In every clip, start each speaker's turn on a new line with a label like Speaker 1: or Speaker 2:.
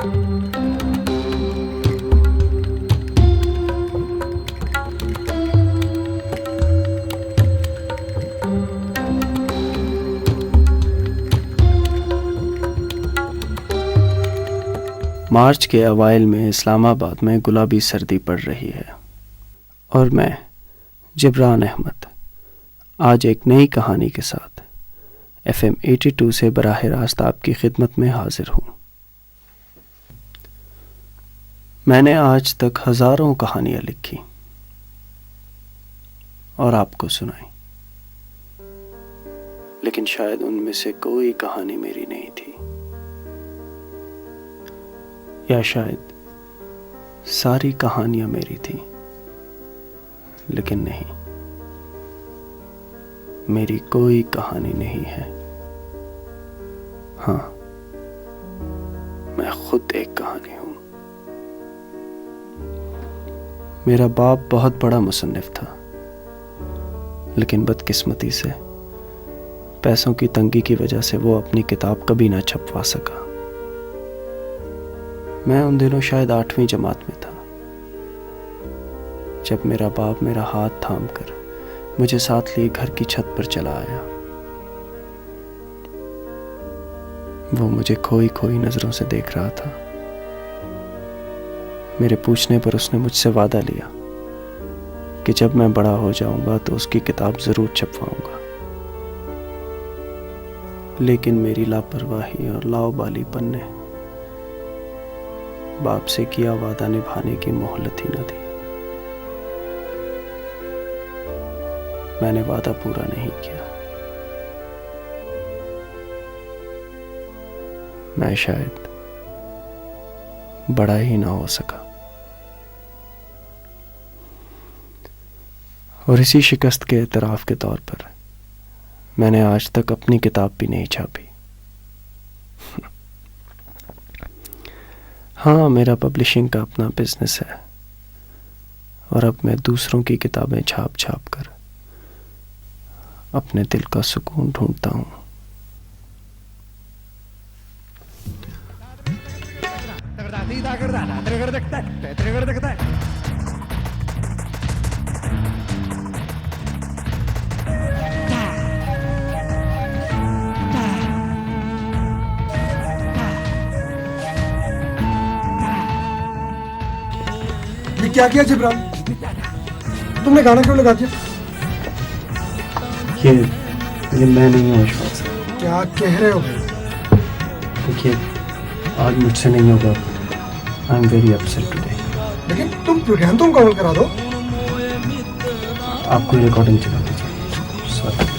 Speaker 1: मार्च के अवाइल में इस्लामाबाद में गुलाबी सर्दी पड़ रही है और मैं जिब्रान अहमद आज एक नई कहानी के साथ FM 82 से बराह रास्त आपकी खिदमत में हाजिर हूँ। मैंने आज तक हज़ारों कहानियाँ लिखी और आपको सुनाई, लेकिन शायद उनमें से कोई कहानी मेरी नहीं थी, या शायद सारी कहानियां मेरी थी, लेकिन नहीं, मेरी कोई कहानी नहीं है। हाँ, मैं खुद एक कहानी हूं। मेरा बाप बहुत बड़ा मुसन्निफ था, लेकिन बदकिस्मती से पैसों की तंगी की वजह से वो अपनी किताब कभी ना छपवा सका। मैं उन दिनों शायद 8वीं जमात में था जब मेरा बाप मेरा हाथ थाम कर मुझे साथ लिए घर की छत पर चला आया। वो मुझे खोई खोई नजरों से देख रहा था। मेरे पूछने पर उसने मुझसे वादा लिया कि जब मैं बड़ा हो जाऊंगा तो उसकी किताब जरूर छपवाऊंगा। लेकिन मेरी लापरवाही और लाउबालीपन ने बाप से किया वादा निभाने की मोहलत ही न दी। मैंने वादा पूरा नहीं किया। मैं शायद बड़ा ही ना हो सका, और इसी शिकस्त के एतराफ के तौर पर मैंने आज तक अपनी किताब भी नहीं छापी। हाँ, मेरा पब्लिशिंग का अपना बिजनेस है और अब मैं दूसरों की किताबें छाप छाप कर अपने दिल का सुकून ढूंढता हूँ।
Speaker 2: क्या किया जिब्रान? तुमने गाना क्यों लगा दिया?
Speaker 1: ये मैं नहीं हूँ विश्वास।
Speaker 2: क्या कह रहे हो?
Speaker 1: देखिए, आज मुझसे नहीं होगा। I am very upset today.
Speaker 2: लेकिन तुम प्रोग्राम तो मुकम्मल करा दो।
Speaker 1: आपको रिकॉर्डिंग चला दीजिए। सॉरी।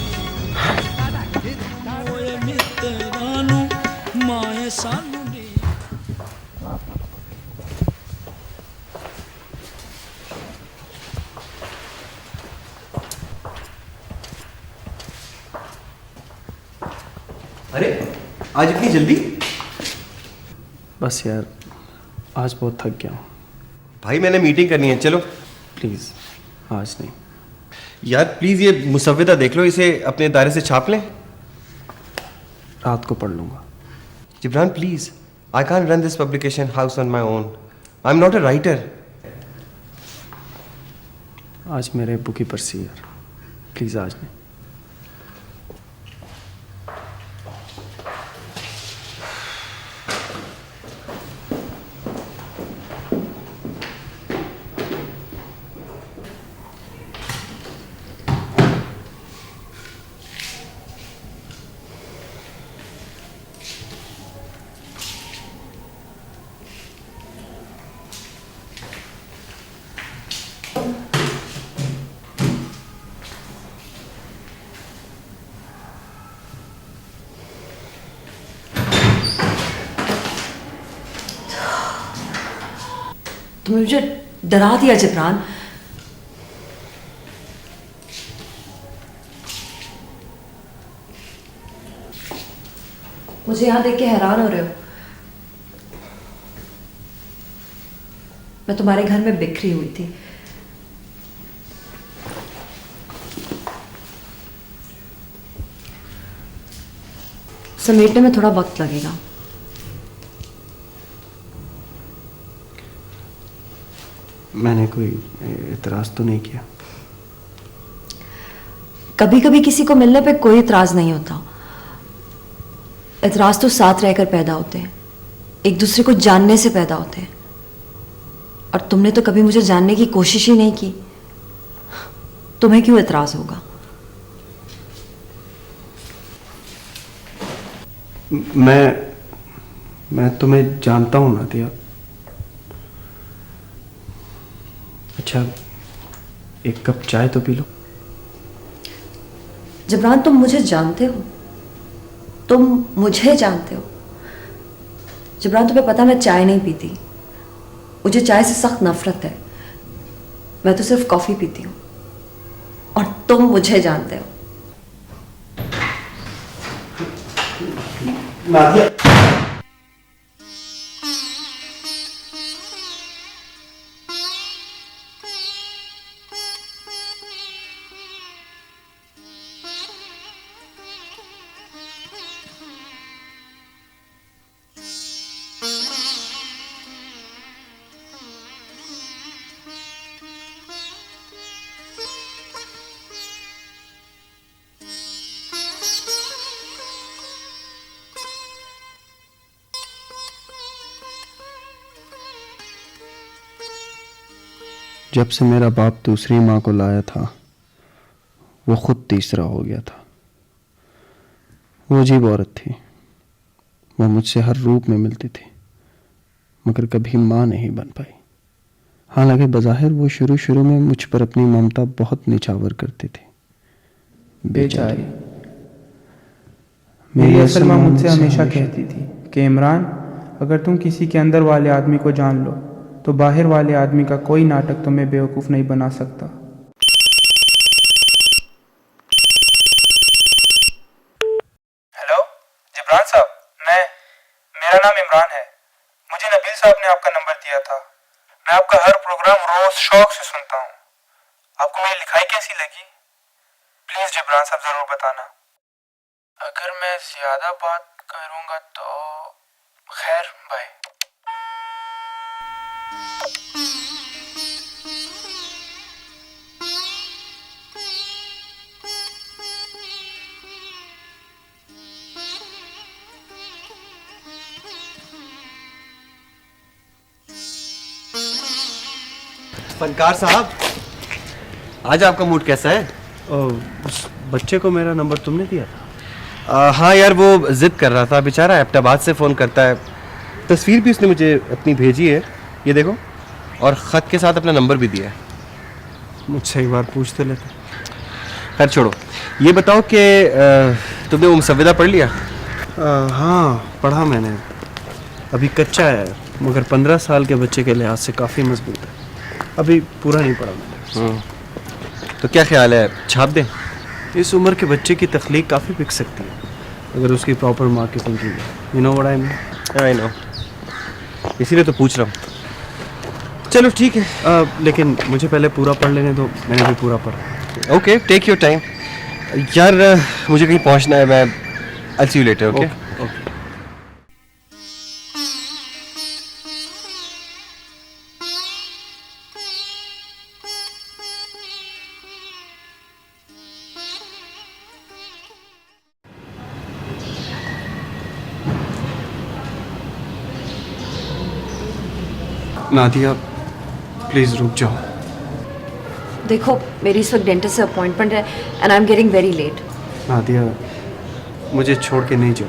Speaker 3: अरे, आज इतनी जल्दी?
Speaker 1: बस यार, आज बहुत थक गया हूँ।
Speaker 3: भाई, मैंने मीटिंग करनी है, चलो।
Speaker 1: प्लीज़, आज नहीं।
Speaker 3: यार प्लीज़, ये मुसव्विदा देख लो, इसे अपने दायरे से छाप लें।
Speaker 1: रात को पढ़ लूँगा।
Speaker 3: Jibran please, I can't run this publication house on my own. I am not a writer.
Speaker 1: आज मेरे अब्बू की बरसी यार, प्लीज़ आज नहीं।
Speaker 4: तुमने मुझे डरा दिया जिब्रान। मुझे यहां देख के हैरान हो रहे हो। मैं तुम्हारे घर में बिखरी हुई थी। समेटने में थोड़ा वक्त लगेगा।
Speaker 1: मैंने कोई इतराज़ तो नहीं किया।
Speaker 4: कभी कभी किसी को मिलने पे कोई इतराज नहीं होता। इतराज तो साथ रहकर पैदा होते हैं, एक दूसरे को जानने से पैदा होते हैं। और तुमने तो कभी मुझे जानने की कोशिश ही नहीं की, तुम्हें क्यों इतराज होगा?
Speaker 1: मैं तुम्हें जानता हूं नादिया। अच्छा, एक कप चाय तो पी लो।
Speaker 4: जबरान, तुम मुझे जानते हो, तुम मुझे जानते हो। जबरान, तुम्हें पता मैं चाय नहीं पीती, मुझे चाय से सख्त नफरत है। मैं तो सिर्फ कॉफी पीती हूँ, और तुम मुझे जानते हो।
Speaker 1: नादिया, जब से मेरा बाप दूसरी माँ को लाया था, वो खुद तीसरा हो गया था। वो अजीब औरत थी। वो मुझसे हर रूप में मिलती थी, मगर कभी माँ नहीं बन पाई। हालांकि बज़ाहिर वो शुरू शुरू में मुझ पर अपनी ममता बहुत निछावर करती थी।
Speaker 5: बेचारी। मेरी असल माँ मुझसे हमेशा कहती थी कि इमरान, अगर तुम किसी के अंदर वाले आदमी को जान लो तो बाहर वाले आदमी का कोई नाटक तुम्हें बेवकूफ़ नहीं बना सकता।
Speaker 6: हेलो जिब्रान साहब, मेरा नाम इमरान है। मुझे नबील साहब ने आपका नंबर दिया था। मैं आपका हर प्रोग्राम रोज शौक से सुनता हूँ। आपको मेरी लिखाई कैसी लगी? प्लीज जिब्रान साहब जरूर बताना। अगर मैं ज्यादा बात करूँगा तो खैर, बाय।
Speaker 3: फनकार साहब, आज आपका मूड कैसा है?
Speaker 1: उस बच्चे को मेरा नंबर तुमने दिया था?
Speaker 3: हाँ यार, वो जिद कर रहा था बेचारा, एबटाबाद से फ़ोन करता है। तस्वीर भी उसने मुझे अपनी भेजी है, ये देखो, और ख़त के साथ अपना नंबर भी दिया है।
Speaker 1: मुझसे एक बार पूछ तो लेते।
Speaker 3: खैर छोड़ो, ये बताओ कि तुमने वो मुसव्विदा पढ़ लिया?
Speaker 1: हाँ, पढ़ा मैंने। अभी कच्चा है, मगर 15 साल के बच्चे के लिहाज से काफ़ी मजबूत है। अभी पूरा नहीं पढ़ा मैंने।
Speaker 3: तो क्या ख्याल है, छाप दें?
Speaker 1: इस उम्र के बच्चे की तख्लीक काफ़ी बिक सकती है अगर उसकी प्रॉपर मार्केटिंग की जाए। You know what I mean?
Speaker 3: I know, इसीलिए तो पूछ रहा हूँ। चलो ठीक है,
Speaker 1: लेकिन मुझे पहले पूरा पढ़ लेने दो। मैंने भी पूरा पढ़ा।
Speaker 3: Okay, take your time. यार मुझे कहीं पहुँचना है, मैं I see you later. Okay.
Speaker 1: Nadia, please रुक जाओ।
Speaker 4: देखो, मेरी इस वक्त डेंटिस्ट से अपॉइंटमेंट है and I am getting very late.
Speaker 1: Nadia, मुझे छोड़ के नहीं जाओ।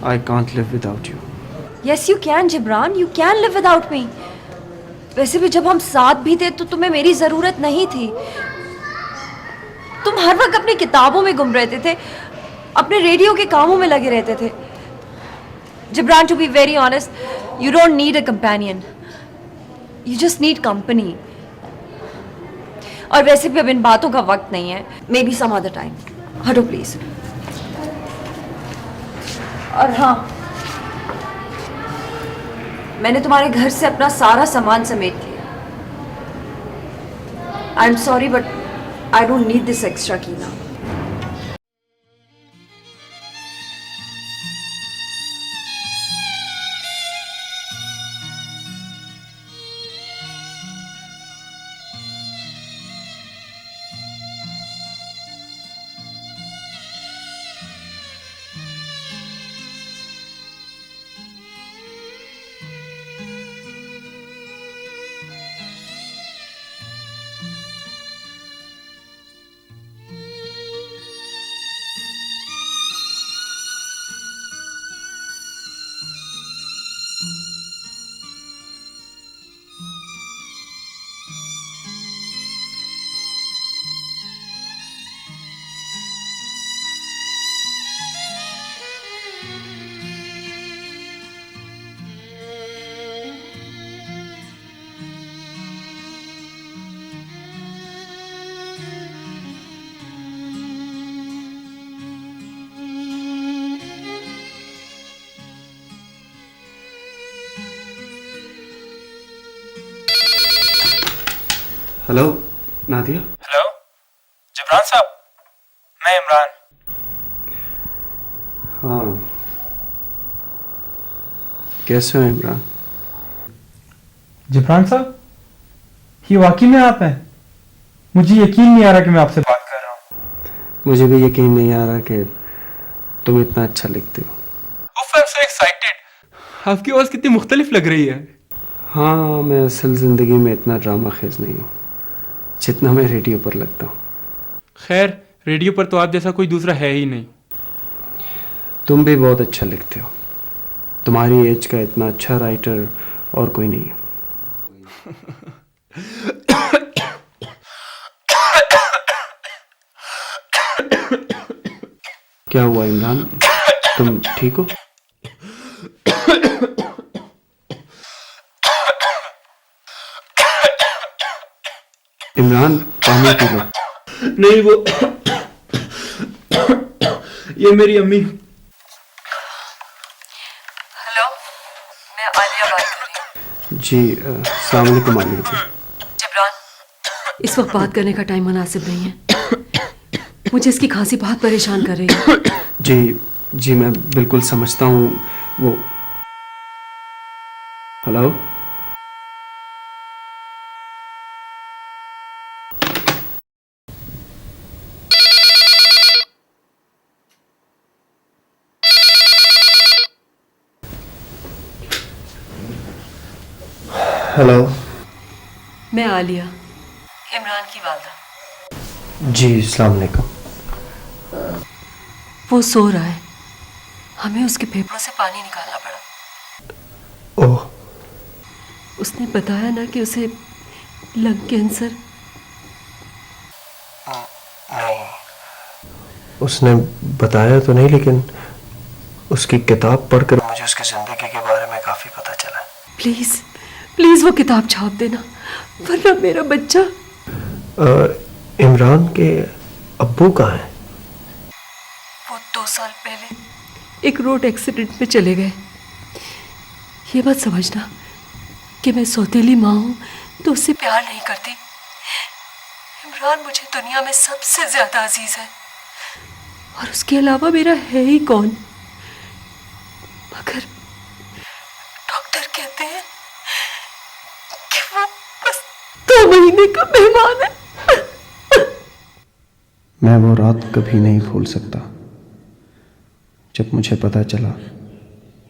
Speaker 1: I can't live without you.
Speaker 4: Yes you can Jibran, you can live without me. वैसे भी जब हम साथ भी थे तो तुम्हें मेरी ज़रूरत नहीं थी। तुम हर वक्त अपनी किताबों में गुम रहते थे, अपने रेडियो के कामों में लगे रहते थे। Jibran, to be very honest, you don't need a companion, you just need company. और वैसे भी अब इन बातों का वक्त नहीं है, maybe some other time. हटो प्लीज। और हाँ, मैंने तुम्हारे घर से अपना सारा सामान समेट लिया। I am sorry but I don't need this extra की ना।
Speaker 1: हेलो नादिया।
Speaker 6: हेलो जबरान साहब, मैं इमरान।
Speaker 1: हाँ, कैसे हो इमरान?
Speaker 6: जबरान साहब, ये वाकई में आप हैं? मुझे यकीन नहीं आ रहा कि मैं आपसे बात कर रहा हूँ।
Speaker 1: मुझे भी यकीन नहीं आ रहा कि तुम इतना अच्छा लिखते हो।
Speaker 6: उफ, आई एम सो एक्साइटेड। आपकी आवाज़ कितनी मुख्तलिफ लग रही है।
Speaker 1: हाँ, मैं असल ज़िंदगी में इतना ड्रामा खेज नहीं हूँ जितना मैं रेडियो पर लगता हूँ।
Speaker 6: खैर, रेडियो पर तो आप जैसा कोई दूसरा है ही नहीं।
Speaker 1: तुम भी बहुत अच्छा लिखते हो। तुम्हारी एज का इतना अच्छा राइटर और कोई नहीं है। क्या हुआ इमरान, तुम ठीक हो? इमरान, पानी पी लो।
Speaker 6: नहीं, वो ये मेरी अम्मी।
Speaker 4: हेलो, मैं आलिया बात कर रही हूँ।
Speaker 1: जी, अस्सलाम वालेकुम आलिया जी।
Speaker 4: जिब्रान, इस वक्त बात करने का टाइम मुनासिब नहीं है। मुझे इसकी खांसी बहुत परेशान कर रही है।
Speaker 1: जी, मैं बिल्कुल समझता हूँ। वो हेलो, हेलो।
Speaker 4: मैं आलिया, इमरान की वालदा।
Speaker 1: जी, अस्सलाम वालेकुम।
Speaker 4: वो सो रहा है, हमें उसके फेफड़ों से पानी निकालना पड़ा।
Speaker 1: ओह,
Speaker 4: उसने बताया ना कि उसे लंग कैंसर।
Speaker 1: उसने बताया तो नहीं, लेकिन उसकी किताब पढ़कर मुझे उसकी ज़िंदगी के बारे में काफ़ी पता चला।
Speaker 4: प्लीज प्लीज वो किताब छाप देना, वरना मेरा बच्चा।
Speaker 1: इमरान के अब्बू कहाँ हैं?
Speaker 4: वो 2 साल पहले एक रोड एक्सीडेंट में चले गए। ये मत समझना कि मैं सौतेली माँ हूँ तो उससे प्यार नहीं करती। इमरान मुझे दुनिया में सबसे ज्यादा अजीज है, और उसके अलावा मेरा है ही कौन। मगर डॉक्टर कहते हैं कि वो बस 2 महीने का मेहमान है।
Speaker 1: मैं वो रात कभी नहीं भूल सकता जब मुझे पता चला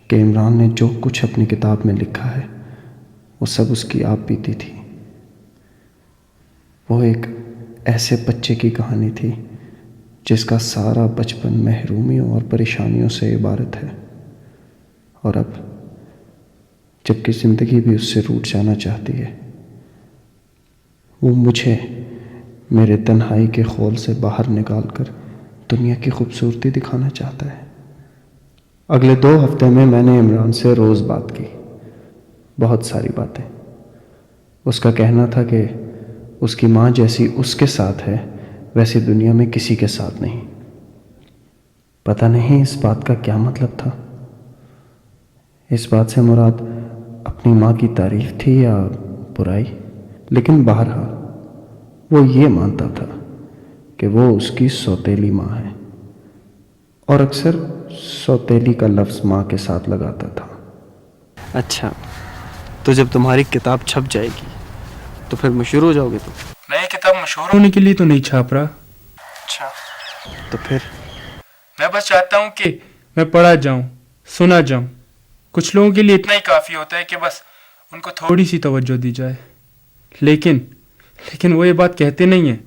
Speaker 1: कि इमरान ने जो कुछ अपनी किताब में लिखा है वो सब उसकी आप बीती थी। वो एक ऐसे बच्चे की कहानी थी जिसका सारा बचपन महरूमियों और परेशानियों से इबारत है, और अब जबकि ज़िंदगी भी उससे रूठ जाना चाहती है, वो मुझे मेरे तन्हाई के खौल से बाहर निकालकर दुनिया की खूबसूरती दिखाना चाहता है। अगले 2 हफ्ते में मैंने इमरान से रोज़ बात की, बहुत सारी बातें। उसका कहना था कि उसकी माँ जैसी उसके साथ है वैसी दुनिया में किसी के साथ नहीं। पता नहीं इस बात का क्या मतलब था। इस बात से मुराद अपनी माँ की तारीफ थी या बुराई, लेकिन बहरहाल वो ये मानता था कि वो उसकी सौतेली माँ है, और अक्सर सौतेली का लफ्ज़ माँ के साथ लगाता था। अच्छा, तो जब तुम्हारी किताब छप जाएगी तो फिर मशहूर हो जाओगे तुम?
Speaker 6: मैं ये किताब मशहूर होने के लिए तो नहीं छाप रहा।
Speaker 1: अच्छा, तो फिर?
Speaker 6: मैं बस चाहता हूँ कि मैं पढ़ा जाऊँ, सुना जाऊँ। कुछ लोगों के लिए इतना ही काफ़ी होता है कि बस उनको थोड़ी सी तवज्जो दी जाए। लेकिन वो ये बात कहते नहीं हैं।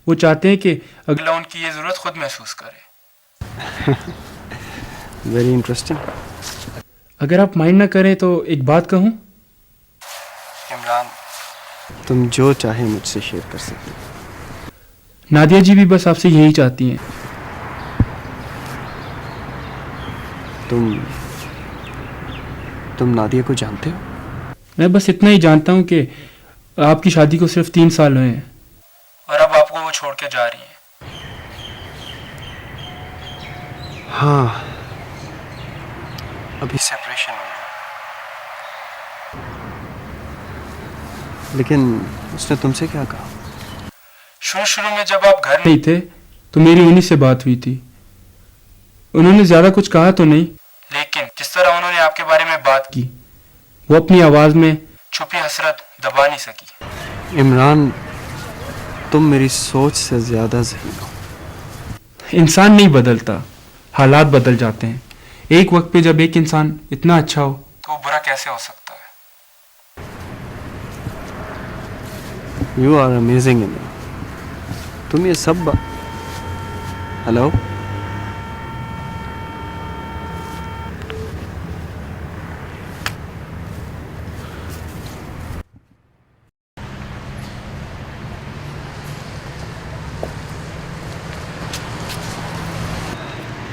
Speaker 6: वो चाहते हैं कि अगला उनकी ये ज़रूरत खुद महसूस करे।
Speaker 1: Very interesting.
Speaker 6: अगर आप माइंड ना करें तो एक बात कहूँ।
Speaker 1: इमरान, तुम जो चाहे मुझसे शेयर कर सकते हो।
Speaker 6: नादिया जी भी बस आपसे यही चाहती हैं।
Speaker 1: तुम नादिया को जानते हो?
Speaker 6: मैं बस इतना ही जानता हूँ कि आपकी शादी को सिर्फ 3 साल हुए हैं और अब आपको वो छोड़ के जा रही हैं।
Speaker 1: हाँ, अभी सेपरेशन हो गया। लेकिन उसने तुमसे क्या कहा?
Speaker 5: शुरू शुरू में जब आप घर नहीं थे तो मेरी उन्हीं से बात हुई थी। उन्होंने ज्यादा कुछ कहा तो नहीं, लेकिन जिस तरह उन्होंने आपके बारे में बात की वो अपनी आवाज में छुपी हसरत दबा नहीं सकी।
Speaker 1: इमरान, तुम मेरी सोच से ज्यादा ज़हीन हो।
Speaker 5: इंसान नहीं बदलता, हालात बदल जाते हैं। एक वक्त पे जब एक इंसान इतना अच्छा हो तो वो बुरा कैसे हो सकता है?
Speaker 1: You are amazing Imran. तुम ये सब हेलो,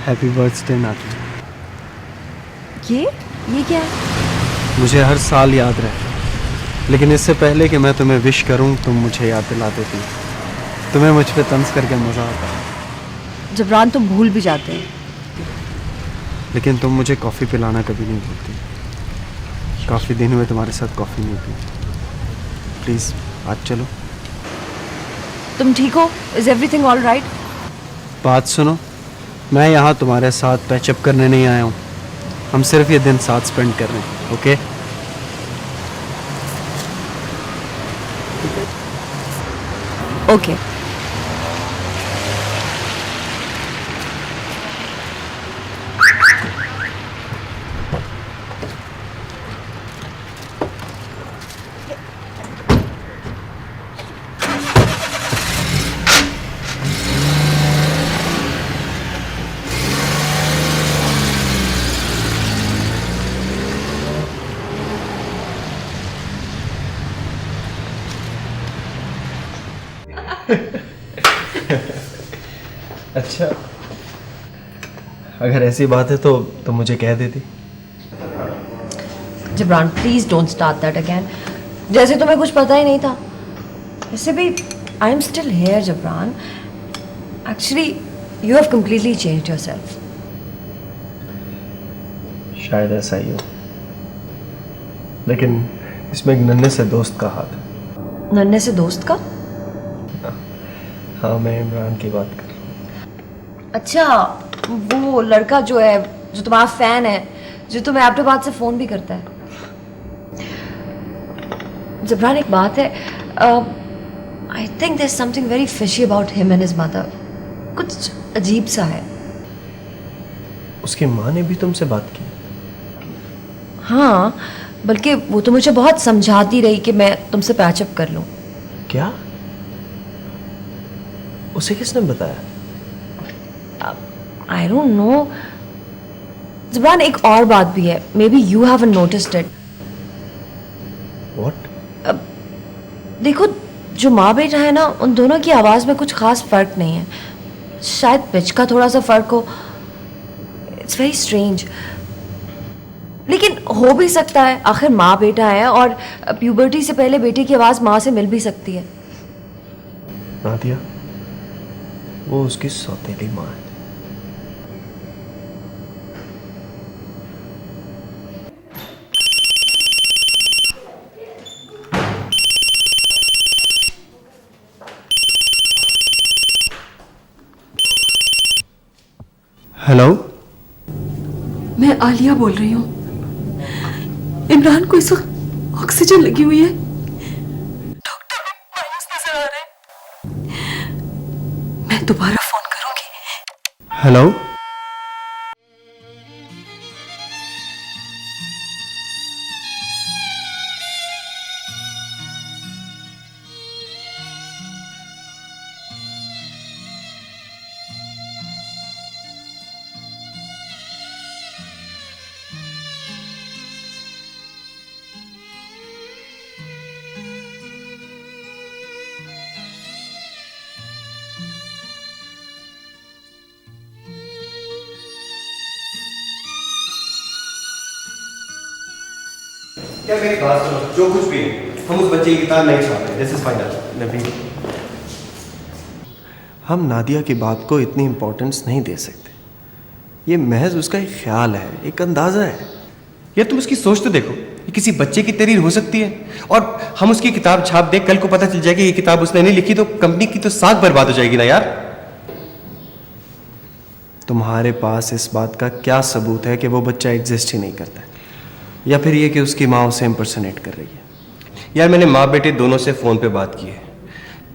Speaker 1: हैप्पी बर्थडे नादिया।
Speaker 4: ये क्या है?
Speaker 1: मुझे हर साल याद रहे, लेकिन इससे पहले कि मैं तुम्हें विश करूं तुम मुझे याद दिला देती। तुम्हें मुझ पे तंज करके मज़ा आता है।
Speaker 4: जबरान, तुम भूल भी जाते हैं।
Speaker 1: लेकिन तुम मुझे कॉफ़ी पिलाना कभी नहीं भूलती। काफ़ी दिन हुए तुम्हारे साथ कॉफ़ी नहीं पी। प्लीज़ आज चलो।
Speaker 4: तुम ठीक हो? Is everything all right?
Speaker 1: बात सुनो, मैं यहाँ तुम्हारे साथ पैचअप करने नहीं आया हूँ। हम सिर्फ ये दिन साथ स्पेंड कर रहे हैं, ओके?
Speaker 4: ओके।
Speaker 3: अच्छा, अगर ऐसी बात है तो मुझे कह देती।
Speaker 4: Jibran, please don't start that again. जैसे तुम्हें कुछ पता ही नहीं था। वैसे भी I am still here Jibran. Actually you have completely changed yourself.
Speaker 3: शायद ऐसा ही हो, लेकिन इसमें एक नन्हे से दोस्त का हाथ है।
Speaker 4: नन्हे से दोस्त का?
Speaker 3: हाँ, मैं इमरान की बात कर रहा हूँ।
Speaker 4: अच्छा, वो लड़का जो है, जो तुम्हारा फैन है, जो तुम्हें आफ्टर बात से फोन भी करता है। जबरान, एक बात है, I think there is something very fishy about him and his mother. कुछ अजीब सा है।
Speaker 3: उसकी माँ ने भी तुमसे बात की?
Speaker 4: हाँ, बल्कि वो तो मुझे बहुत समझाती रही कि मैं तुमसे पैचअप कर लूं।
Speaker 3: क्या? उसे किसने बताया?
Speaker 4: I don't know. जबान, एक और बात भी है। May be you haven't noticed it.
Speaker 3: What?
Speaker 4: देखो, जो माँ बेटा है ना, उन दोनों की आवाज़ में कुछ खास फर्क नहीं है। शायद पिच का थोड़ा सा फर्क हो। इट्स वेरी स्ट्रेंज, लेकिन हो भी सकता है। आखिर माँ बेटा है, और प्यूबर्टी से पहले बेटे की आवाज़ माँ से मिल भी सकती है।
Speaker 3: नादिया, वो उसकी सौतेली माँ है।
Speaker 1: हेलो,
Speaker 7: मैं आलिया बोल रही हूँ। इमरान को इस वक्त ऑक्सीजन लगी हुई है। डॉक्टर भी मायूस नजर आ रहे हैं। मैं दोबारा फोन करूंगी।
Speaker 1: हेलो।
Speaker 3: क्या मेरी बात सुनो, जो कुछ भी है, हम उस बच्चे की किताब नहीं चाहते। This is final. नबील, हम नादिया की बात को इतनी इम्पोर्टेंस नहीं दे सकते। ये महज उसका एक ख्याल है, एक अंदाजा है। यार तुम उसकी सोच तो देखो, ये किसी बच्चे की तहरीर हो सकती है? और हम उसकी किताब छाप दें, कल को पता चल जाए कि ये किताब उसने नहीं लिखी, तो कंपनी की तो साख बर्बाद हो जाएगी ना यार।
Speaker 1: तुम्हारे पास इस बात का क्या सबूत है कि वो बच्चा एग्जिस्ट ही नहीं करता है, या फिर ये कि उसकी माँ उसे इम्पर्सनेट कर रही है?
Speaker 3: यार मैंने माँ बेटे दोनों से फ़ोन पे बात की है।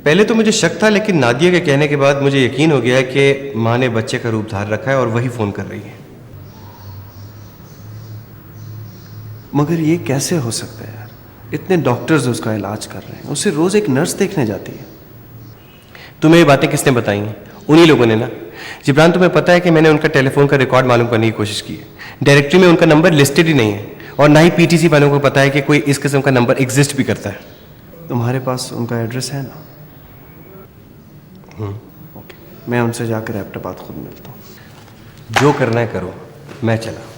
Speaker 3: पहले तो मुझे शक था, लेकिन नादिया के कहने के बाद मुझे यकीन हो गया है कि माँ ने बच्चे का रूप धार रखा है और वही फ़ोन कर रही है।
Speaker 1: मगर ये कैसे हो सकता है यार? इतने डॉक्टर्स उसका इलाज कर रहे हैं, उसे रोज़ एक नर्स देखने जाती है।
Speaker 3: तुम्हें ये बातें किसने बताई हैं? उन्हीं लोगों ने ना। जिब्रान, तुम्हें पता है कि मैंने उनका टेलीफोन का रिकॉर्ड मालूम करने की कोशिश की है। डायरेक्टरी में उनका नंबर लिस्टेड ही नहीं है, और ना ही पीटीसी वालों को पता है कि कोई इस किस्म का नंबर एग्जिस्ट भी करता है।
Speaker 1: तुम्हारे पास उनका एड्रेस है ना? ओके, मैं उनसे जाकर एबटाबाद खुद मिलता हूँ।
Speaker 3: जो करना है करो, मैं चला।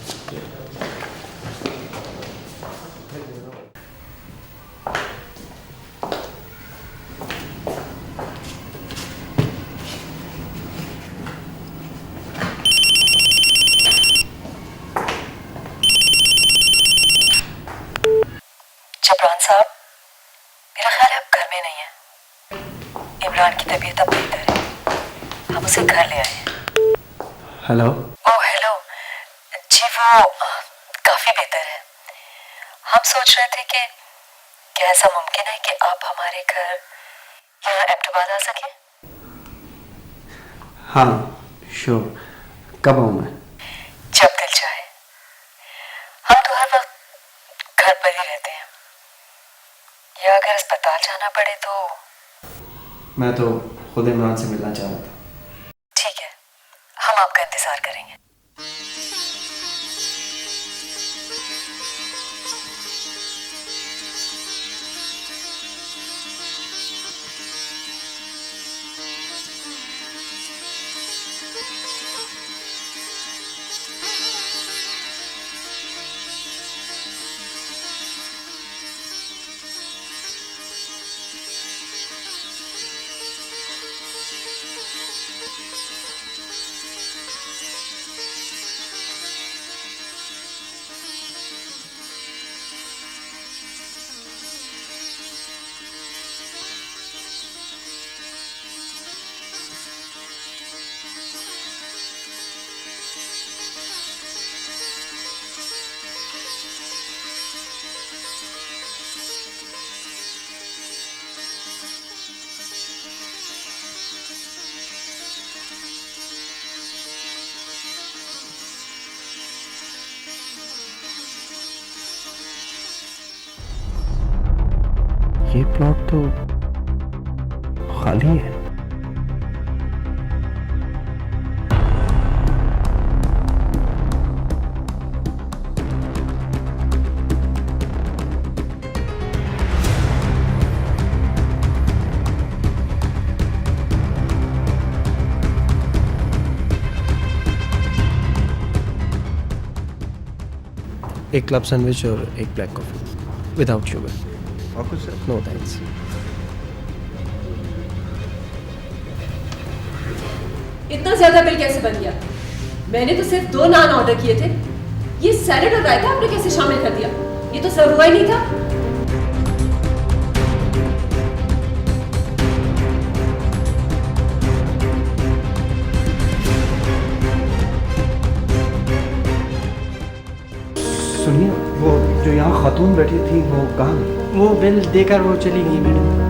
Speaker 4: जबरान साहब, मेरा ख्याल है आप घर में नहीं हैं। इमरान की तबीयत अब बेहतर है, हम उसे घर ले आए हैं।
Speaker 1: हेलो।
Speaker 4: ओह हेलो जी, वो काफ़ी बेहतर है। हम सोच रहे थे कि क्या ऐसा मुमकिन है कि आप हमारे घर यहाँ एबटाबाद आ सकें?
Speaker 1: हाँ श्योर, कब आऊँ मैं?
Speaker 4: जब दिल चाहे। हम तो हर वक्त घर पर ही रहते हैं, या अगर अस्पताल जाना पड़े तो।
Speaker 1: मैं तो खुद इमरान से मिलना चाह रहा था।
Speaker 4: ठीक है, हम आपका इंतजार करेंगे।
Speaker 1: ये प्लॉट तो खाली है। एक क्लब सैंडविच और एक ब्लैक कॉफ़ी विदाउट शुगर।
Speaker 3: और कुछ सर?
Speaker 1: No thanks.
Speaker 7: इतना ज्यादा बिल कैसे बन गया? मैंने तो सिर्फ 2 नान ऑर्डर किए थे। ये सैलेड और रायता आपने कैसे शामिल कर दिया? ये तो सर्व हुआ ही नहीं था।
Speaker 1: सुनिए, वो जो यहाँ खातून बैठी थी वो कहाँ गई?
Speaker 2: वो बिल देकर वो चली गई मैडम।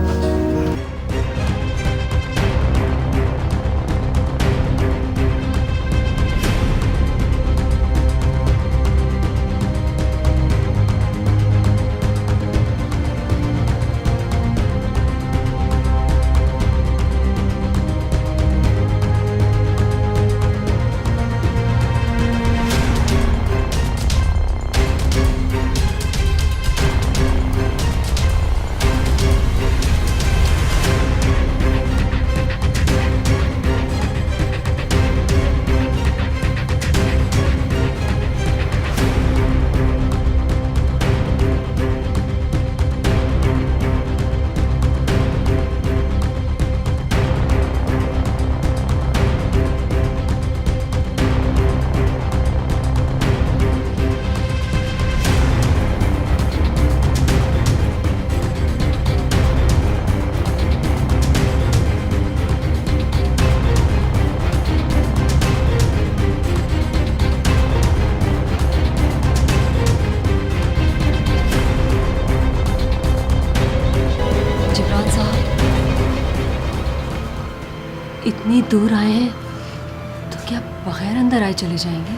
Speaker 7: इतनी दूर आए हैं तो क्या बगैर अंदर आए चले जाएंगे?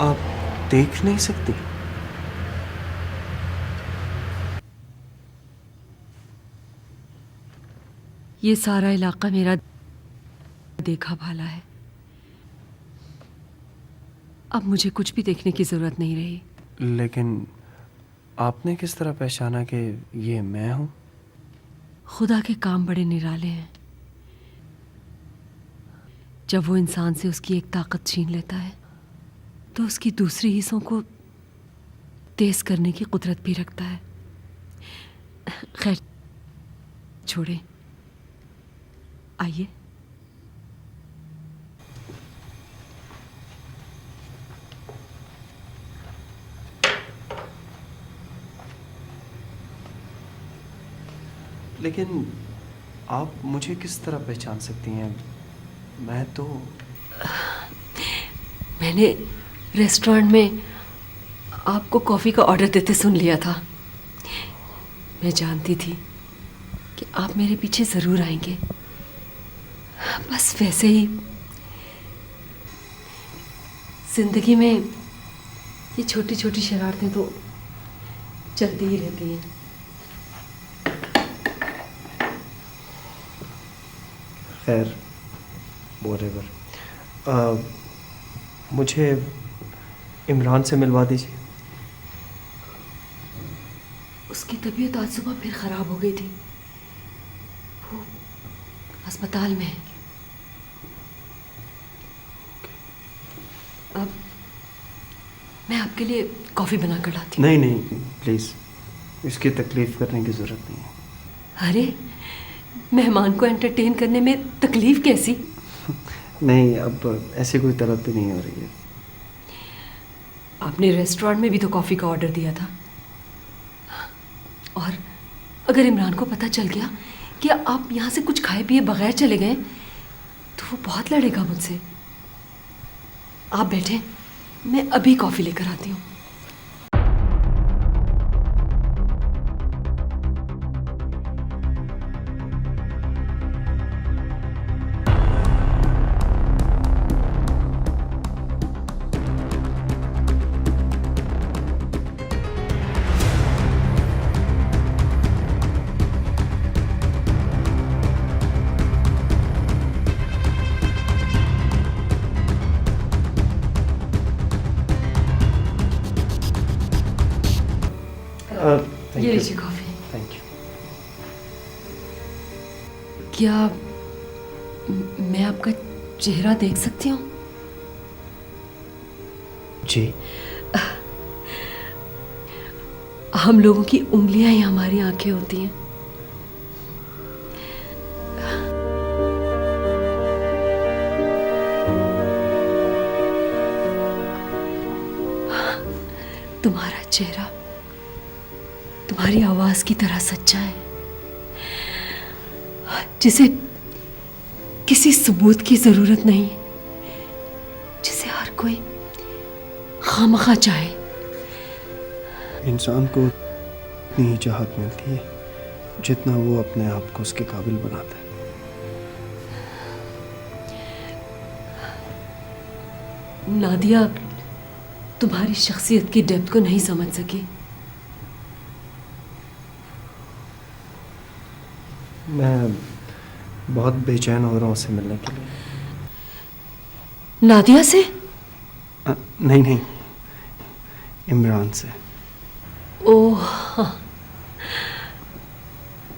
Speaker 1: आप देख नहीं सकती?
Speaker 7: ये सारा इलाका मेरा देखा भाला है। अब मुझे कुछ भी देखने की जरूरत नहीं रही।
Speaker 1: लेकिन आपने किस तरह पहचाना कि ये मैं हूं?
Speaker 7: खुदा के काम बड़े निराले हैं। जब वो इंसान से उसकी एक ताकत छीन लेता है तो उसकी दूसरी हिस्सों को तेज करने की कुदरत भी रखता है। खैर छोड़े, आइए।
Speaker 1: लेकिन आप मुझे किस तरह पहचान सकती हैं? मैं तो
Speaker 7: मैंने रेस्टोरेंट में आपको कॉफ़ी का ऑर्डर देते सुन लिया था। मैं जानती थी कि आप मेरे पीछे ज़रूर आएंगे। बस वैसे ही जिंदगी में ये छोटी छोटी शरारतें तो चलती ही रहती हैं।
Speaker 1: खैर व्हाटएवर, मुझे इमरान से मिलवा दीजिए।
Speaker 7: उसकी तबीयत आज सुबह फिर ख़राब हो गई थी। वो अस्पताल में है। अब मैं आपके लिए कॉफ़ी बना कर लाती हूँ।
Speaker 1: नहीं प्लीज़, इसकी तकलीफ़ करने की ज़रूरत नहीं है।
Speaker 7: अरे, मेहमान को एंटरटेन करने में तकलीफ़ कैसी?
Speaker 1: नहीं, अब ऐसी कोई तलब भी नहीं हो रही है।
Speaker 7: आपने रेस्टोरेंट में भी तो कॉफ़ी का ऑर्डर दिया था। और अगर इमरान को पता चल गया कि आप यहाँ से कुछ खाए पिए बगैर चले गए तो वो बहुत लड़ेगा मुझसे। आप बैठे, मैं अभी कॉफ़ी लेकर आती हूँ। ये लीजिए कॉफ़ी।
Speaker 1: Thank you.
Speaker 7: क्या मैं आपका चेहरा देख सकती हूँ?
Speaker 1: जी।
Speaker 7: हम लोगों की उंगलियां ही हमारी आंखें होती हैं। तुम्हारा चेहरा तुम्हारी आवाज की तरह सच्चा है, जिसे किसी सबूत की जरूरत नहीं, जिसे हर कोई खामखा चाहे।
Speaker 1: इंसान को उतनी ही चाहत मिलती है जितना वो अपने आप को उसके काबिल बनाता है।
Speaker 7: नादिया तुम्हारी शख्सियत की डेप्थ को नहीं समझ सकी।
Speaker 1: मैं बहुत बेचैन हो रहा हूँ उससे मिलने के लिए।
Speaker 7: नादिया से?
Speaker 1: नहीं, इमरान से।
Speaker 7: ओह हाँ।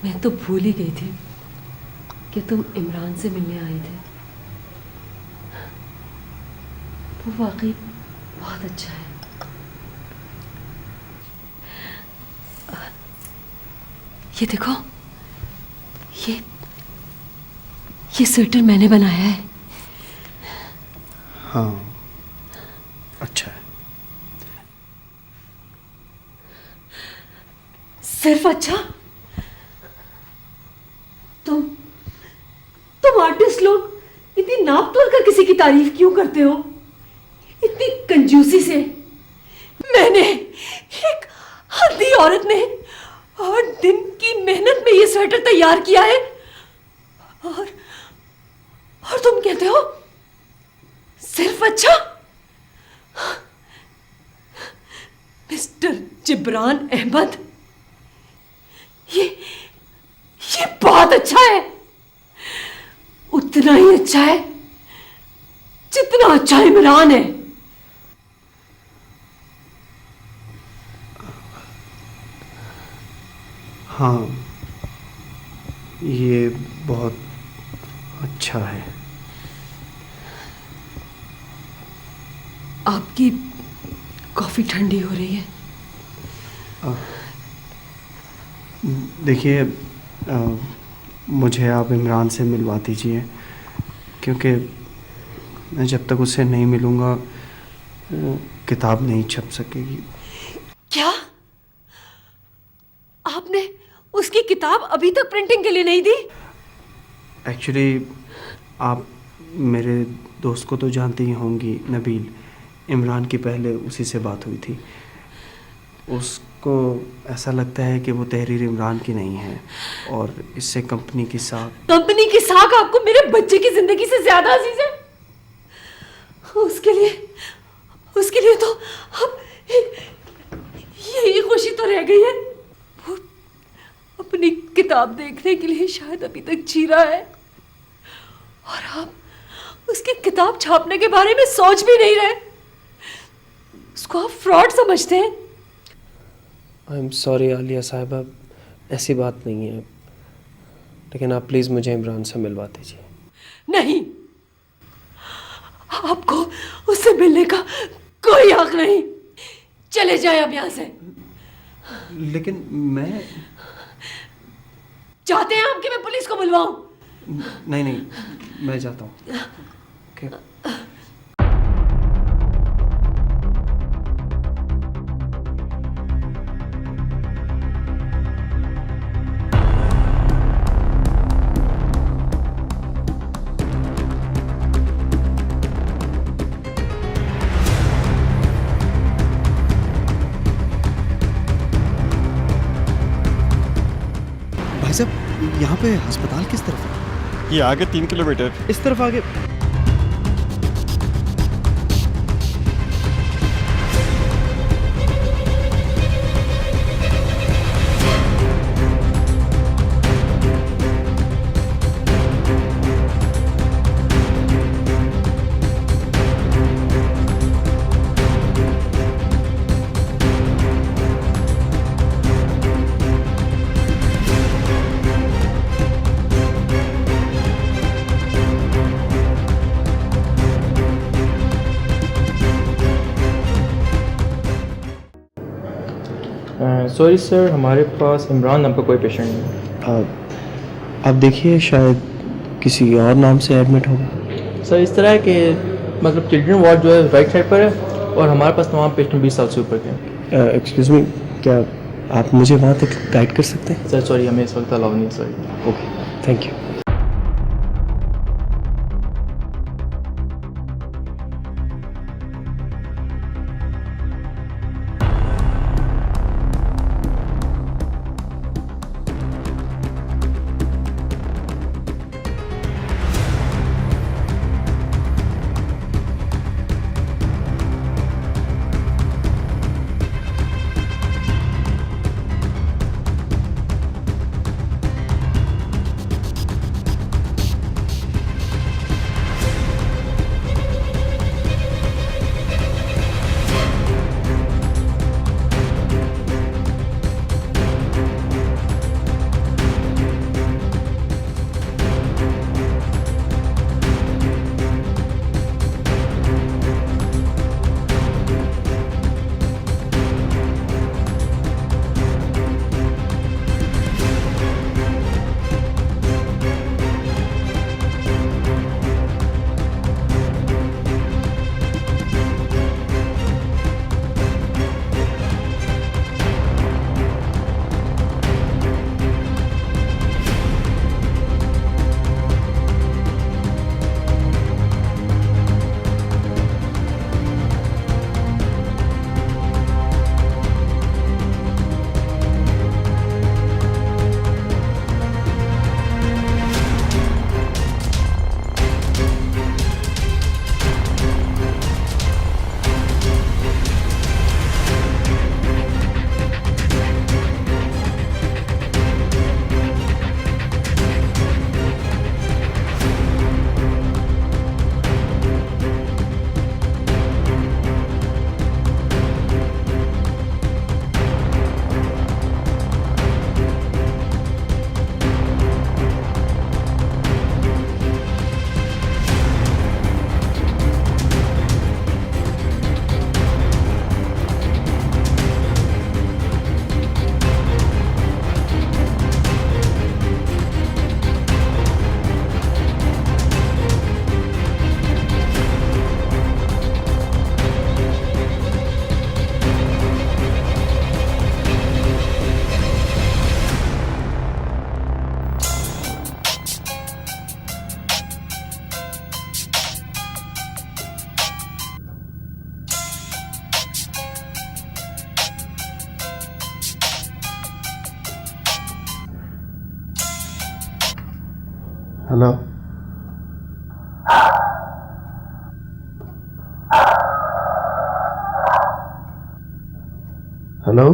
Speaker 7: मैं तो भूल ही गई थी कि तुम इमरान से मिलने आए थे। वो वाकई बहुत अच्छा है। ये देखो, ये स्वेटर मैंने बनाया है।
Speaker 1: हाँ, अच्छा है।
Speaker 7: सिर्फ अच्छा? तुम आर्टिस्ट लोग इतनी नाप तोल कर किसी की तारीफ क्यों करते हो? इतनी कंजूसी से। मैंने, एक हल्दी औरत ने 8 दिन की मेहनत में ये स्वेटर तैयार किया है, और तुम कहते हो सिर्फ अच्छा? मिस्टर जिब्रान अहमद, ये बहुत अच्छा है। उतना ही अच्छा है जितना अच्छा इमरान है।
Speaker 1: हाँ, ये बहुत अच्छा है।
Speaker 7: आपकी कॉफी ठंडी हो रही है।
Speaker 1: देखिए, मुझे आप इमरान से मिलवा दीजिए, क्योंकि मैं जब तक उससे नहीं मिलूँगा किताब नहीं छप सकेगी।
Speaker 7: क्या आपने उसकी किताब अभी तक प्रिंटिंग के लिए नहीं दी?
Speaker 1: एक्चुअली आप मेरे दोस्त को तो जानती ही होंगी, नबील। इमरान की पहले उसी से बात हुई थी। उसको ऐसा लगता है कि वो तहरीर इमरान की नहीं है और इससे कंपनी की साख
Speaker 7: आपको मेरे बच्चे की जिंदगी से ज्यादा अजीज है। उसके लिए तो अब यही खुशी तो रह गई है। वो अपनी किताब देखने के लिए शायद अभी तक जी रहा है और आप उसकी किताब छापने के बारे में सोच भी नहीं रहे। उसको आप फ्रॉड समझते हैं।
Speaker 1: आई एम सॉरी आलिया साहिबा, ऐसी बात नहीं है, लेकिन आप प्लीज़ मुझे इमरान से मिलवा दीजिए।
Speaker 7: नहीं, आपको उससे मिलने का कोई हक नहीं। चले जाए अब यहां से।
Speaker 1: लेकिन मैं
Speaker 7: चाहते हैं आप कि मैं पुलिस को बुलवाऊं?
Speaker 1: नहीं, मैं जाता हूँ। ओके।
Speaker 8: भाई साहब, यहाँ पे अस्पताल किस तरफ है?
Speaker 9: ये आगे 3 किलोमीटर।
Speaker 8: इस तरफ आगे।
Speaker 5: सॉरी सर, हमारे पास इमरान नाम का कोई पेशेंट नहीं।
Speaker 1: आप देखिए, शायद किसी और नाम से एडमिट होगा।
Speaker 5: सर इस तरह है कि मतलब चिल्ड्रन वार्ड जो है राइट साइड पर है और हमारे पास तमाम पेशेंट 20 साल से ऊपर के हैं।
Speaker 1: एक्सक्यूज़ मी, क्या आप मुझे वहाँ तक गाइड कर सकते हैं?
Speaker 5: सर सॉरी, हमें इस वक्त अलाउ नहीं है sir.
Speaker 1: Okay, thank you. Hello hello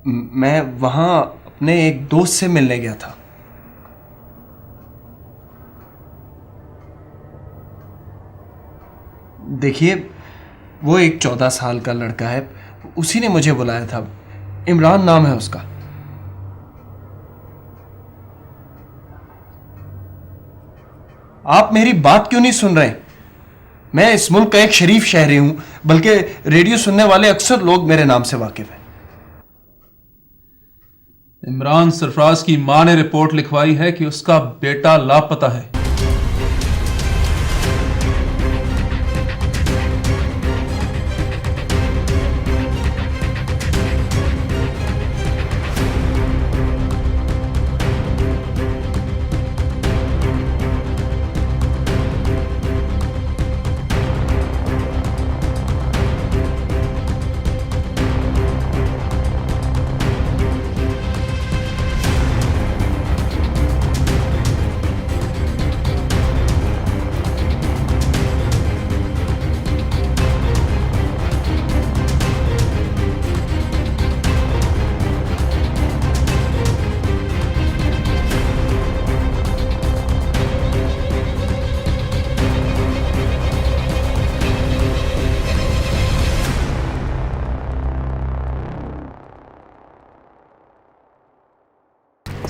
Speaker 3: मैं वहां अपने एक दोस्त से मिलने गया था। देखिए, वो एक 14 साल का लड़का है, उसी ने मुझे बुलाया था। इमरान नाम है उसका। आप मेरी बात क्यों नहीं सुन रहे? मैं इस मुल्क का एक शरीफ शहरी हूं, बल्कि रेडियो सुनने वाले अक्सर लोग मेरे नाम से वाकिफ हैं।
Speaker 9: इमरान सरफराज की मां ने रिपोर्ट लिखवाई है कि उसका बेटा लापता है।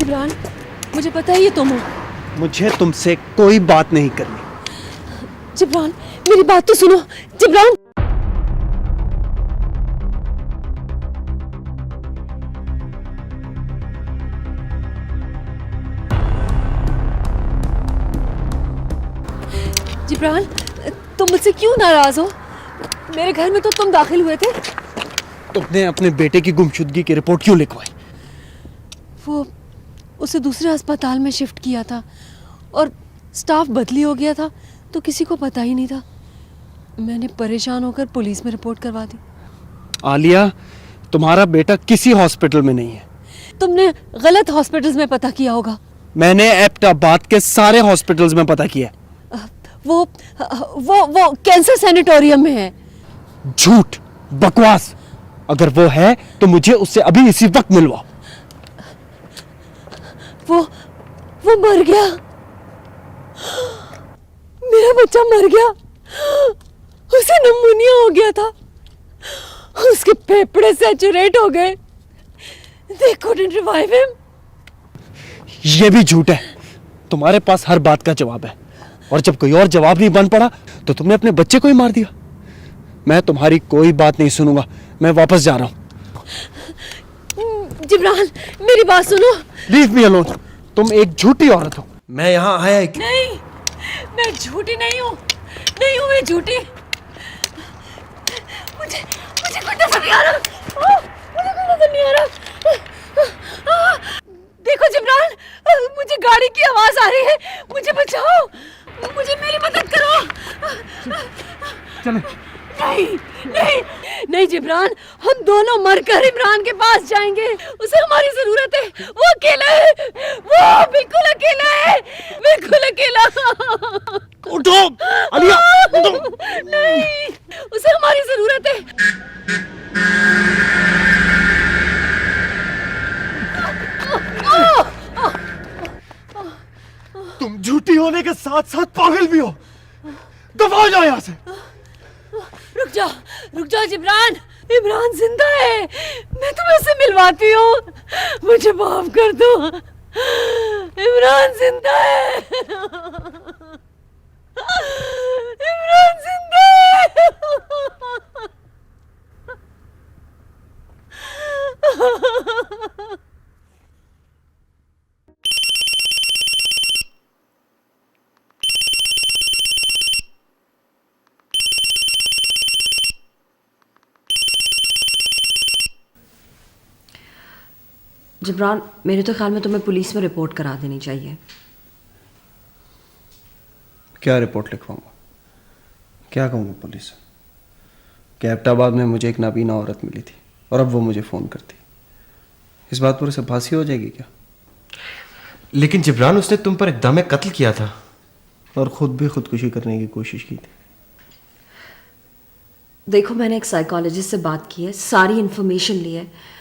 Speaker 7: इमरान, मुझे पता है ये तुम हो।
Speaker 8: मुझे तुमसे कोई बात नहीं करनी।
Speaker 7: जिब्रान, मेरी बात तो सुनो। जिब्रान, जिब्रान, तुम मुझसे क्यों नाराज हो? मेरे घर में तो तुम दाखिल हुए थे।
Speaker 8: तुमने अपने बेटे की गुमशुदगी की रिपोर्ट क्यों लिखवाई?
Speaker 7: वो उसे दूसरे अस्पताल में शिफ्ट किया था और स्टाफ बदली हो गया था, तो किसी को पता ही नहीं था। मैंने परेशान होकर पुलिस में रिपोर्ट करवा दी।
Speaker 8: आलिया, तुम्हारा बेटा किसी हॉस्पिटल में नहीं है।
Speaker 7: तुमने गलत हॉस्पिटल्स में पता किया होगा।
Speaker 8: मैंने एबटाबाद के सारे हॉस्पिटल्स में पता किया।
Speaker 7: वो कैंसर सैनिटोरियम में है।
Speaker 8: झूठ, बकवास। अगर वो है तो मुझे उससे अभी इसी वक्त मिलवाओ।
Speaker 7: वो मर गया। मेरा बच्चा मर गया। उसे निमोनिया हो गया था। उसके फेफड़े सैचुरेट हो गए। They couldn't revive him.
Speaker 8: ये भी झूठ है। तुम्हारे पास हर बात का जवाब है, और जब कोई और जवाब नहीं बन पड़ा तो तुमने अपने बच्चे को ही मार दिया। मैं तुम्हारी कोई बात नहीं सुनूंगा। मैं वापस जा रहा हूं।
Speaker 7: जिब्रान, मेरी बात सुनो।
Speaker 8: Leave me alone. तुम एक झूठी औरत हो।
Speaker 3: मैं यहाँ आया
Speaker 7: नहीं, मैं झूठी नहीं हूँ। नहीं हूँ मैं झूठी। मुझे कोई नजर नहीं आ रहा। मुझे कोई नजर नहीं आ रहा। देखो जिब्रान, मुझे गाड़ी की आवाज आ रही है। मुझे बचाओ। मुझे मेरी मदद करो।
Speaker 8: चले।
Speaker 7: नहीं जिब्रान, हम दोनों मरकर इमरान के पास जाएंगे। उसे हमारी जरूरत है। वो अकेला है। वो बिल्कुल अकेला है। बिल्कुल अकेला।
Speaker 8: उठो आलिया, उठो।
Speaker 7: नहीं, उसे हमारी जरूरत है।
Speaker 8: तुम झूठी होने के साथ साथ पागल भी हो। दफा जाओ यहाँ से।
Speaker 7: रुक जाओ जिब्रान। इमरान जिंदा है। मैं तुम्हें उससे मिलवाती हूँ। मुझे माफ कर दो। इमरान जिंदा है। इमरान जिंदा है।
Speaker 4: जिब्रान, मेरे तो ख्याल में तुम्हें पुलिस में रिपोर्ट करा देनी चाहिए।
Speaker 1: क्या रिपोर्ट लिखवाऊंगा? क्या कहूँगा पुलिस से? कि एबटाबाद में मुझे एक नाबीना औरत मिली थी और अब वो मुझे फ़ोन करती। इस बात पर उसे फांसी हो जाएगी क्या?
Speaker 3: लेकिन जिब्रान, उसने तुम पर एकदम कत्ल किया था
Speaker 1: और खुद भी खुदकुशी करने की कोशिश की थी।
Speaker 4: देखो, मैंने एक साइकोलॉजिस्ट से बात की है, सारी इन्फॉर्मेशन ली है।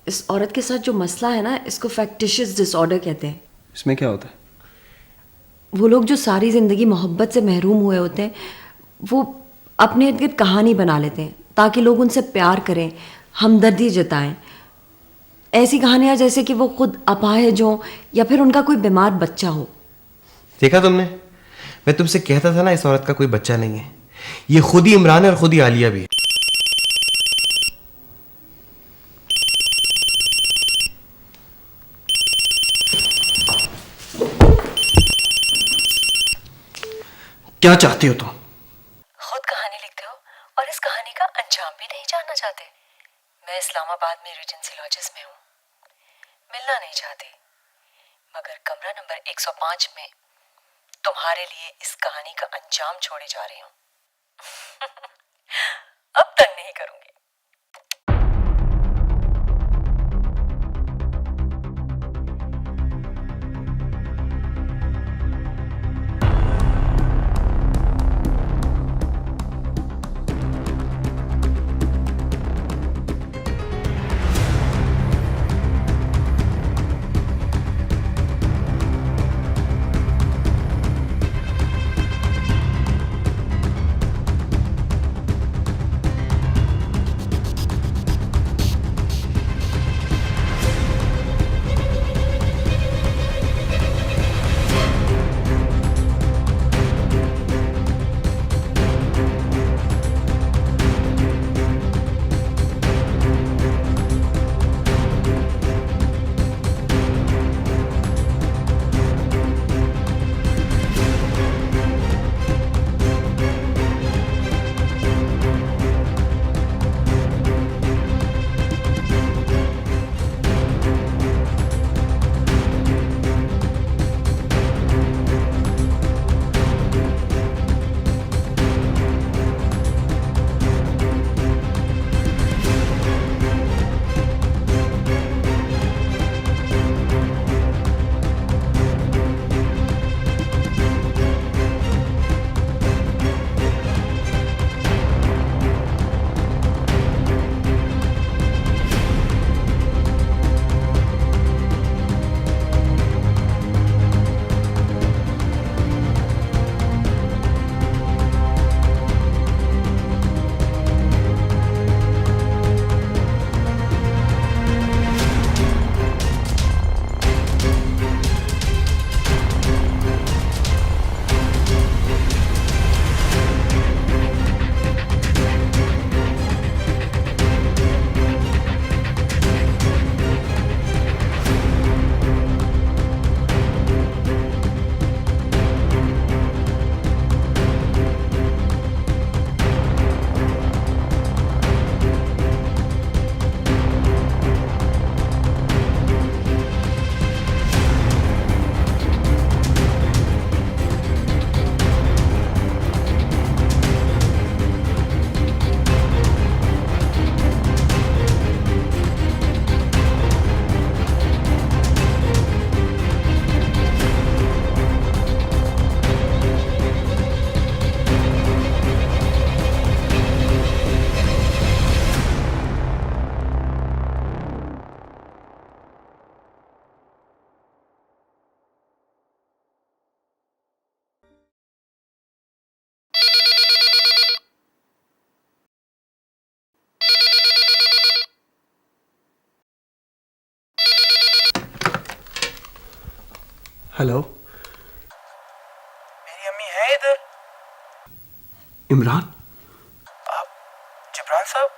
Speaker 4: इस औरत के साथ जो मसला है ना, इसको फैक्टिशियस डिसऑर्डर कहते हैं।
Speaker 1: इसमें क्या होता है?
Speaker 4: वो लोग जो सारी ज़िंदगी मोहब्बत से महरूम हुए होते हैं, वो अपने इर्द गिर्द कहानी बना लेते हैं ताकि लोग उनसे प्यार करें, हमदर्दी जताएं। ऐसी कहानियाँ जैसे कि वो खुद अपाहिज हों या फिर उनका कोई बीमार बच्चा हो।
Speaker 3: देखा तुमने? मैं तुमसे कहता था ना, इस औरत का कोई बच्चा नहीं है। ये खुद ही इमरान है और खुद ही आलिया भी है।
Speaker 1: क्या चाहती हो तुम?
Speaker 7: खुद कहानी लिखते हो और इस कहानी का अंजाम भी नहीं जानना चाहते। मैं इस्लामाबाद में रीजेंसी लॉजेस में हूँ। मिलना नहीं चाहती, मगर कमरा नंबर 105 में तुम्हारे लिए इस कहानी का अंजाम छोड़े जा रही हूँ। अब तक नहीं करूंगी।
Speaker 1: हेलो,
Speaker 6: मेरी अम्मी है इधर?
Speaker 1: इमरान।
Speaker 6: आप जिब्रान साहब?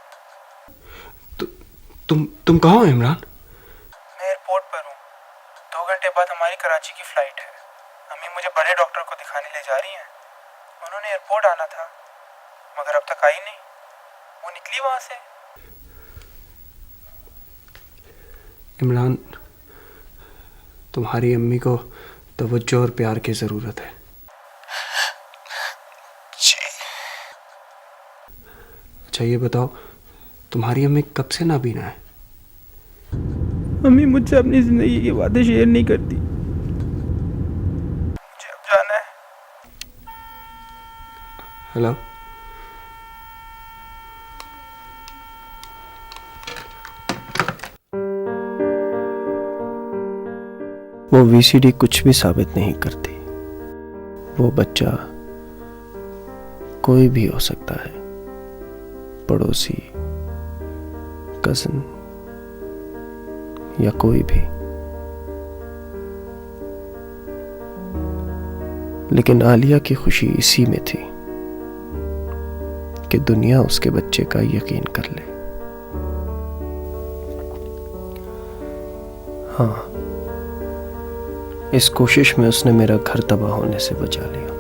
Speaker 1: तुम कहाँ हो इमरान?
Speaker 6: मैं एयरपोर्ट पर हूँ। 2 घंटे बाद हमारी कराची की फ्लाइट है। अम्मी मुझे बड़े डॉक्टर को दिखाने ले जा रही हैं। उन्होंने एयरपोर्ट आना था मगर अब तक आई नहीं। वो निकली वहाँ से।
Speaker 1: इमरान, तुम्हारी अम्मी को तवज्जो और प्यार की ज़रूरत है। अच्छा ये बताओ, तुम्हारी अम्मी कब से नाबीना है?
Speaker 5: अम्मी मुझसे अपनी जिंदगी की बातें शेयर नहीं करती।
Speaker 6: मुझे अब जाना है।
Speaker 1: हेलो, वो वीसीडी कुछ भी साबित नहीं करती। वो बच्चा कोई भी हो सकता है, पड़ोसी, कजन या कोई भी। लेकिन आलिया की खुशी इसी में थी कि दुनिया उसके बच्चे का यकीन कर ले। हाँ, इस कोशिश में उसने मेरा घर तबाह होने से बचा लिया।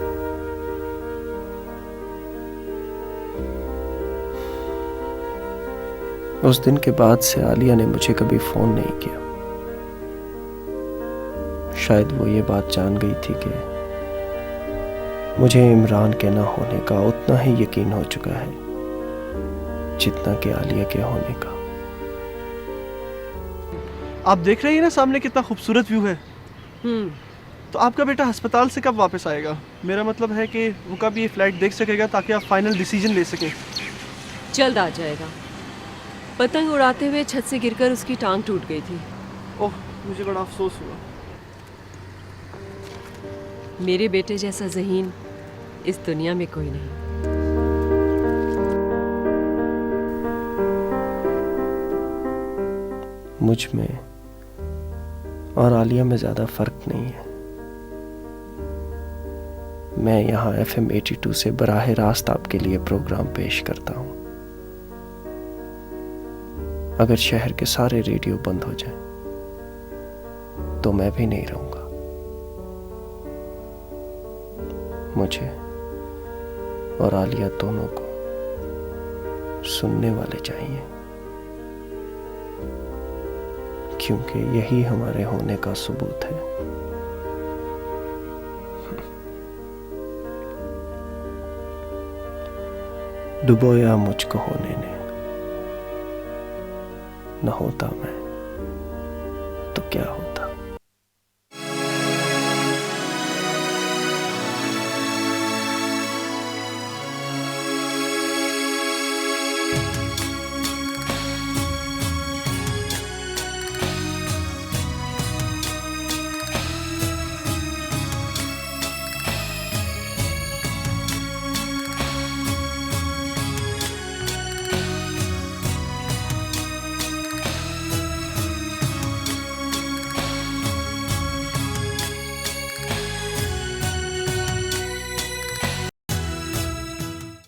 Speaker 1: उस दिन के बाद से आलिया ने मुझे कभी फोन नहीं किया। शायद वो ये बात जान गई थी कि मुझे इमरान के ना होने का उतना ही यकीन हो चुका है जितना कि आलिया के होने का।
Speaker 8: आप देख रही हैं ना सामने कितना खूबसूरत व्यू है। तो आपका बेटा अस्पताल से कब वापस आएगा? मेरा मतलब है कि वो कब ये फ्लाइट देख सकेगा ताकि आप फाइनल डिसीजन ले सकें।
Speaker 7: जल्द आ जाएगा। पतंग उड़ाते हुए छत से गिरकर उसकी टांग टूट गई थी।
Speaker 8: ओह, मुझे बड़ा अफसोस हुआ।
Speaker 7: मेरे बेटे जैसा ज़हीन इस दुनिया में कोई नहीं।
Speaker 1: मुझ में और आलिया में ज़्यादा फ़र्क नहीं है। मैं यहाँ FM 82 से बराह रास्त आपके लिए प्रोग्राम पेश करता हूँ। अगर शहर के सारे रेडियो बंद हो जाएं, तो मैं भी नहीं रहूँगा। मुझे और आलिया दोनों को सुनने वाले चाहिए, क्योंकि यही हमारे होने का सबूत है। डुबोया मुझको होने ने, न होता मैं तो क्या हो।